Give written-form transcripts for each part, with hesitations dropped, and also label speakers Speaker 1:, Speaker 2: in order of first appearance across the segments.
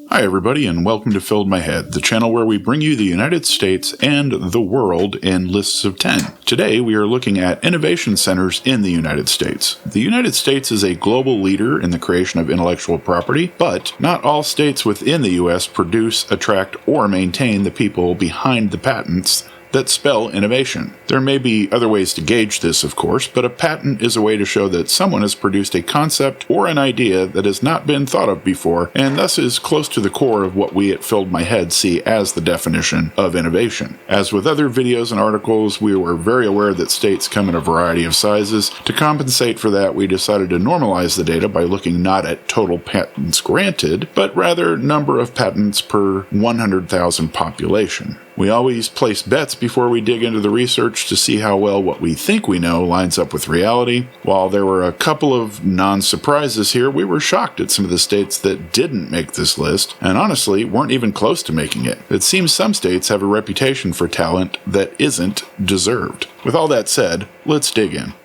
Speaker 1: Hi everybody and welcome to Filled My Head, the channel where we bring you the United States and the world in lists of 10. Today we are looking at innovation centers in the United States. The United States is a global leader in the creation of intellectual property, but not all states within the US produce, attract, or maintain the people behind the patents that spell innovation. There may be other ways to gauge this, of course, but a patent is a way to show that someone has produced a concept or an idea that has not been thought of before, and thus is close to the core of what we at Filled My Head see as the definition of innovation. As with other videos and articles, we were very aware that states come in a variety of sizes. To compensate for that, we decided to normalize the data by looking not at total patents granted, but rather number of patents per 100,000 population. We always place bets before we dig into the research to see how well what we think we know lines up with reality. While there were a couple of non-surprises here, we were shocked at some of the states that didn't make this list, and honestly weren't even close to making it. It seems some states have a reputation for talent that isn't deserved. With all that said, let's dig in.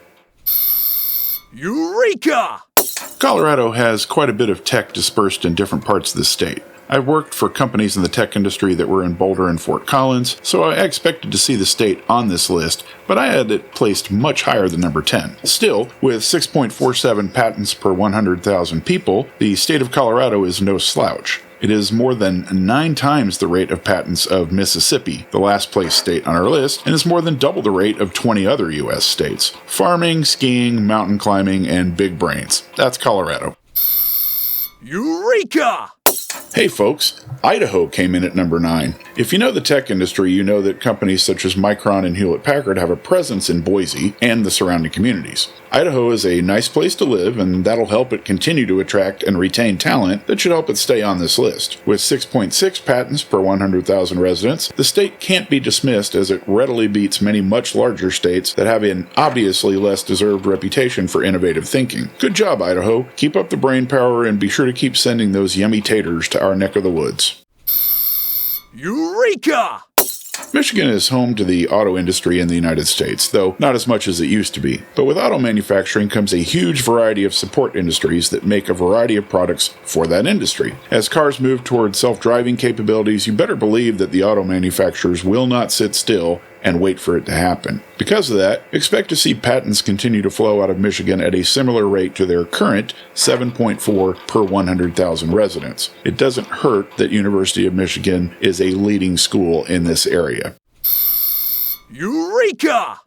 Speaker 2: Eureka!
Speaker 1: Colorado has quite a bit of tech dispersed in different parts of the state. I've worked for companies in the tech industry that were in Boulder and Fort Collins, so I expected to see the state on this list, but I had it placed much higher than number 10. Still, with 6.47 patents per 100,000 people, the state of Colorado is no slouch. It is more than 9 times the rate of patents of Mississippi, the last place state on our list, and is more than double the rate of 20 other U.S. states. Farming, skiing, mountain climbing, and big brains. That's Colorado.
Speaker 2: Eureka!
Speaker 1: Hey folks, Idaho came in at number 9. If you know the tech industry, you know that companies such as Micron and Hewlett-Packard have a presence in Boise and the surrounding communities. Idaho is a nice place to live, and that'll help it continue to attract and retain talent that should help it stay on this list. With 6.6 patents per 100,000 residents, the state can't be dismissed as it readily beats many much larger states that have an obviously less deserved reputation for innovative thinking. Good job, Idaho. Keep up the brain power and be sure to keep sending those yummy taters to our neck of the woods.
Speaker 2: Eureka!
Speaker 1: Michigan is home to the auto industry in the United States, though not as much as it used to be. But with auto manufacturing comes a huge variety of support industries that make a variety of products for that industry. As cars move toward self-driving capabilities, you better believe that the auto manufacturers will not sit still and wait for it to happen. Because of that, expect to see patents continue to flow out of Michigan at a similar rate to their current 7.4 per 100,000 residents. It doesn't hurt that University of Michigan is a leading school in this area.
Speaker 2: Eureka!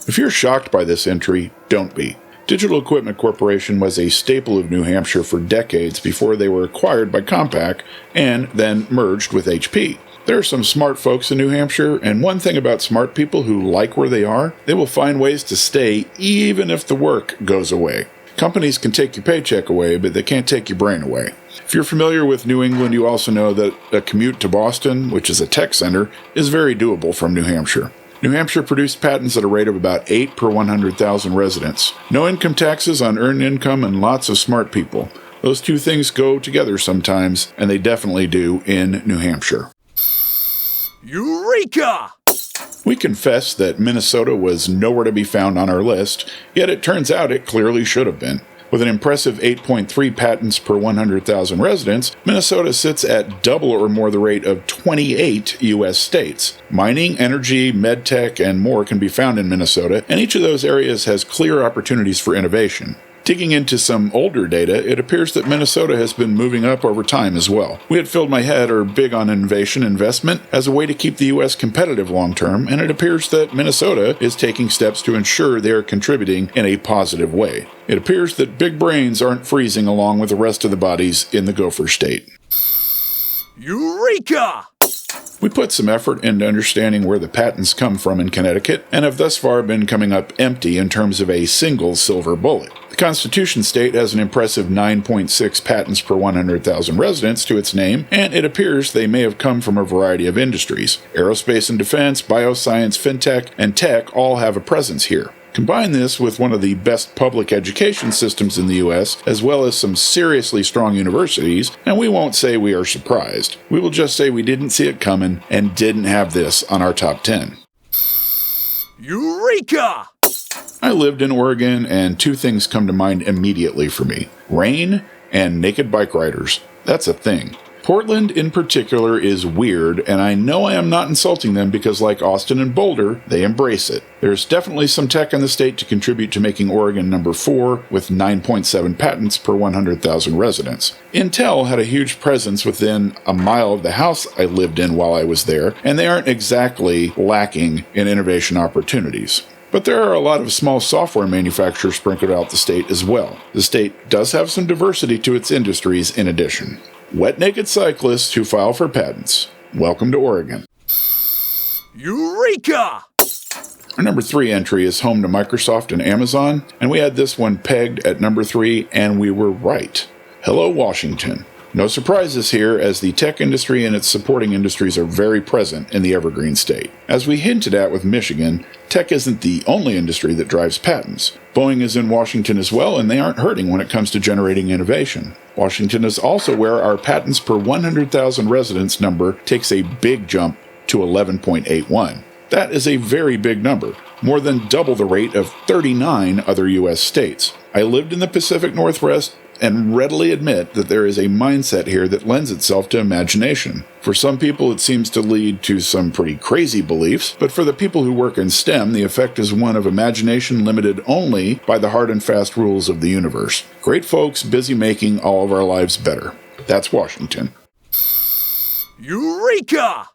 Speaker 1: If you're shocked by this entry, don't be. Digital Equipment Corporation was a staple of New Hampshire for decades before they were acquired by Compaq and then merged with HP. There are some smart folks in New Hampshire, and one thing about smart people who like where they are, they will find ways to stay even if the work goes away. Companies can take your paycheck away, but they can't take your brain away. If you're familiar with New England, you also know that a commute to Boston, which is a tech center, is very doable from New Hampshire. New Hampshire produced patents at a rate of about 8 per 100,000 residents. No income taxes on earned income and lots of smart people. Those two things go together sometimes, and they definitely do in New Hampshire.
Speaker 2: Eureka!
Speaker 1: We confess that Minnesota was nowhere to be found on our list, yet it turns out it clearly should have been. With an impressive 8.3 patents per 100,000 residents, Minnesota sits at double or more the rate of 28 U.S. states. Mining, energy, medtech, and more can be found in Minnesota, and each of those areas has clear opportunities for innovation. Digging into some older data, it appears that Minnesota has been moving up over time as well. We at Filled My Head are big on innovation investment as a way to keep the U.S. competitive long term, and it appears that Minnesota is taking steps to ensure they are contributing in a positive way. It appears that big brains aren't freezing along with the rest of the bodies in the Gopher State.
Speaker 2: Eureka!
Speaker 1: We put some effort into understanding where the patents come from in Connecticut, and have thus far been coming up empty in terms of a single silver bullet. The Constitution State has an impressive 9.6 patents per 100,000 residents to its name, and it appears they may have come from a variety of industries. Aerospace and defense, bioscience, fintech, and tech all have a presence here. Combine this with one of the best public education systems in the U.S., as well as some seriously strong universities, and we won't say we are surprised. We will just say we didn't see it coming and didn't have this on our top 10.
Speaker 2: Eureka!
Speaker 1: I lived in Oregon, and two things come to mind immediately for me: rain and naked bike riders. That's a thing. Portland in particular is weird, and I know I am not insulting them because like Austin and Boulder, they embrace it. There's definitely some tech in the state to contribute to making Oregon number 4 with 9.7 patents per 100,000 residents. Intel had a huge presence within a mile of the house I lived in while I was there, and they aren't exactly lacking in innovation opportunities. But there are a lot of small software manufacturers sprinkled out the state as well. The state does have some diversity to its industries in addition. Wet naked cyclists who file for patents. Welcome to Oregon.
Speaker 2: Eureka!
Speaker 1: Our number 3 entry is home to Microsoft and Amazon, and we had this one pegged at number 3, and we were right. Hello, Washington. No surprises here, as the tech industry and its supporting industries are very present in the Evergreen State. As we hinted at with Michigan, tech isn't the only industry that drives patents. Boeing is in Washington as well, and they aren't hurting when it comes to generating innovation. Washington is also where our patents per 100,000 residents number takes a big jump to 11.81. That is a very big number, more than double the rate of 39 other U.S. states. I lived in the Pacific Northwest and readily admit that there is a mindset here that lends itself to imagination. For some people, it seems to lead to some pretty crazy beliefs, but for the people who work in STEM, the effect is one of imagination limited only by the hard and fast rules of the universe. Great folks busy making all of our lives better. That's Washington.
Speaker 2: Eureka!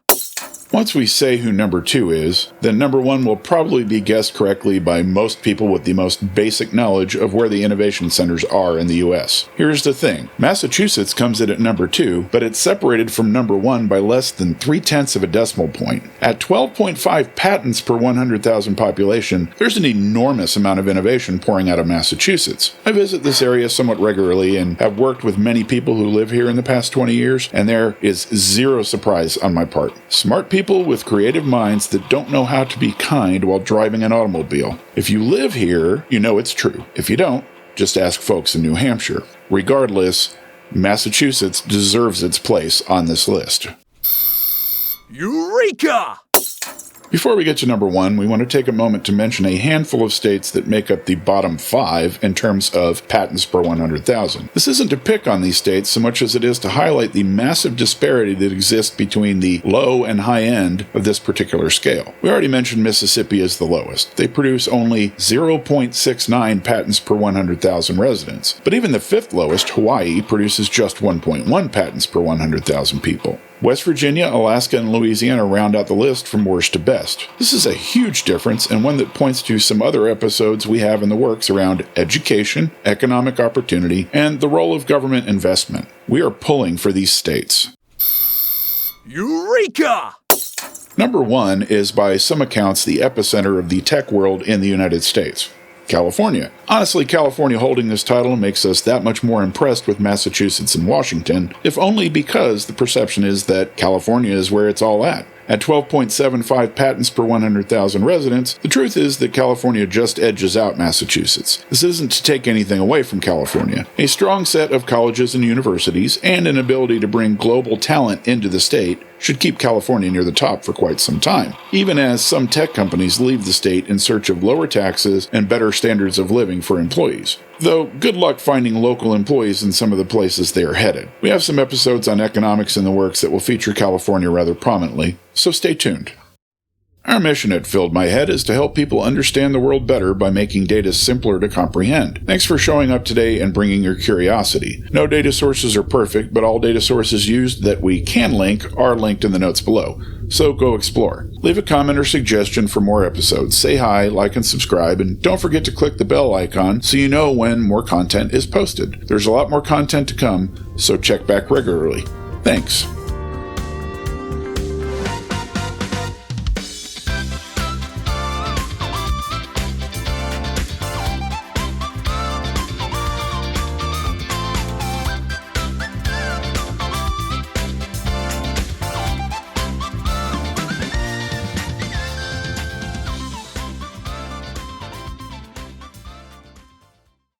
Speaker 1: Once we say who number 2 is, then number 1 will probably be guessed correctly by most people with the most basic knowledge of where the innovation centers are in the U.S. Here's the thing. Massachusetts comes in at number 2, but it's separated from number 1 by less than 0.3 of a decimal point. At 12.5 patents per 100,000 population, there's an enormous amount of innovation pouring out of Massachusetts. I visit this area somewhat regularly and have worked with many people who live here in the past 20 years, and there is zero surprise on my part. Smart people with creative minds that don't know how to be kind while driving an automobile. If you live here, you know it's true. If you don't, just ask folks in New Hampshire. Regardless, Massachusetts deserves its place on this list.
Speaker 2: Eureka!
Speaker 1: Before we get to number 1, we want to take a moment to mention a handful of states that make up the bottom 5 in terms of patents per 100,000. This isn't to pick on these states so much as it is to highlight the massive disparity that exists between the low and high end of this particular scale. We already mentioned Mississippi as the lowest. They produce only 0.69 patents per 100,000 residents. But even the 5th lowest, Hawaii, produces just 1.1 patents per 100,000 people. West Virginia, Alaska, and Louisiana round out the list from worst to best. This is a huge difference and one that points to some other episodes we have in the works around education, economic opportunity, and the role of government investment. We are pulling for these states.
Speaker 2: Eureka!
Speaker 1: Number 1 is by some accounts the epicenter of the tech world in the United States. California. Honestly, California holding this title makes us that much more impressed with Massachusetts and Washington, if only because the perception is that California is where it's all at. At 12.75 patents per 100,000 residents, the truth is that California just edges out Massachusetts. This isn't to take anything away from California. A strong set of colleges and universities, and an ability to bring global talent into the state, should keep California near the top for quite some time, even as some tech companies leave the state in search of lower taxes and better standards of living for employees. Though, good luck finding local employees in some of the places they are headed. We have some episodes on economics in the works that will feature California rather prominently, so stay tuned. Our mission at Filled My Head is to help people understand the world better by making data simpler to comprehend. Thanks for showing up today and bringing your curiosity. No data sources are perfect, but all data sources used that we can link are linked in the notes below. So go explore. Leave a comment or suggestion for more episodes. Say hi, like and subscribe, and don't forget to click the bell icon so you know when more content is posted. There's a lot more content to come, so check back regularly. Thanks.